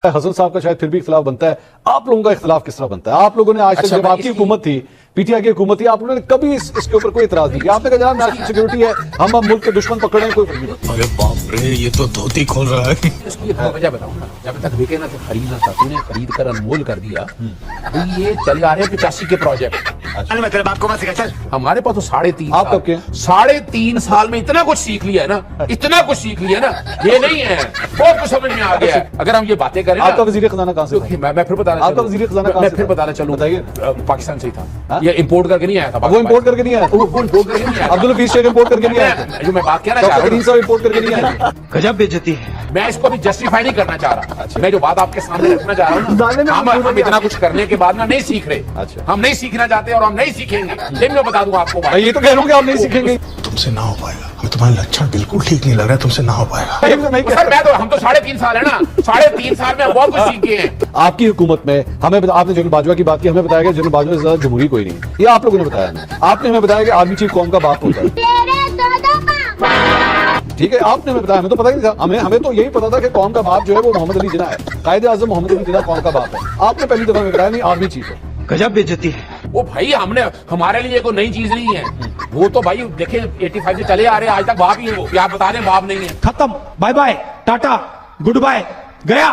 हसन साहब का शायद फिर भी इख्तिलाफ बनता है, आप लोगों का इख्तिलाफ किस तरह बनता है? आप लोगों ने आज तक जब आपकी हुकूमत थी, पीटीआई की हुकूमत थी, आप लोगों ने कभी इसके ऊपर कोई इतराज नहीं किया। आपने कहा जनाब नेशनल सिक्योरिटी है, हम अब मुल्क के दुश्मन पकड़ रहे हैं, कोई फर्क नहीं पड़ता। अरे बाप रे, ये तो धोती खोल रहा है। इसकी वजह बताऊं ना, जब तक बिके ना तो खरीदना था, तूने खरीद कर अनमोल कर दिया। अभी ये चले आ रहे हैं 85 के प्रोजेक्ट। मैं तेरे बाप को मत सिखा, चल। हमारे पास तो 3.5 आप कब के? 3.5 साल में इतना कुछ सीख लिया है ना, इतना कुछ सीख लिया ना, ये नहीं है बहुत कुछ समझ में आ गया है। अगर हम ये बातें करें आपका वजीर खजाना कहाँ से था? मैं फिर बताना आपका वजीर खजाना कहाँ मैं से फिर था? बताना चलूं, बताइए। पाकिस्तान से ही था। ये इंपोर्ट करके नहीं आया था। वो इंपोर्ट करके नहीं आया, वो इंपोर्ट करके नहीं आया। अब्दुल हफीज शेख इंपोर्ट करके नहीं आया, जो मैं बात कहना चाह रहा करीम हूँ, साहब इंपोर्ट करके नहीं आया। गजब बेइज्जती है। मैं इसको अभी जस्टिफाई नहीं करना चाह रहा। मैं जो बात आपके सामने रखना चाह रहा दाने में हूँ ना, हम इतना कुछ करने के बाद ना नहीं सीख रहे। अच्छा। हम नहीं सीखना चाहते और हम नहीं सीखेंगे। ये मैं बता दूं आपको बात। मैं ये तो कह रहा हूँ कि आप नहीं सीखेंगे। तुमसे ना हो पाएगा, हमें तुम्हारे लक्षण बिल्कुल ठीक नहीं लग रहा है, तुमसे ना हो पाएगा। नहीं कह सर हम तो 3.5 साल है ना, 3.5 साल में हम बहुत कुछ सीख गए हैं। आपकी हुकूमत में हमें आपने जनरल बाजवा की बात की, हमें बताया गया जनरल बाजवा से ज्यादा जमहूरी कोई नहीं। ये आप लोगों ने बताया, आपने हमें बताया कि आर्मी चीफ कौम का बाप होता है। ठीक है, आपने हमें बताया, हमें तो पता ही नहीं था। हमें तो यही पता था कि कौम का बाप जो है वो मोहम्मद अली जिन्ना है, कायदे आजम मोहम्मद अली जिन्ना कौम का बाप है। आपने पहली दफा हमें बताया नहीं आर्मी चीफ है। गजब बेइज्जती है। वो भाई हमारे लिए कोई नई चीज नहीं है। वो तो भाई देखे 85 से चले आ रहे हैं, आज तक बाप ही है वो। क्या आप बता दें बाप नहीं है? खत्म, bye bye, tata, good bye, गया।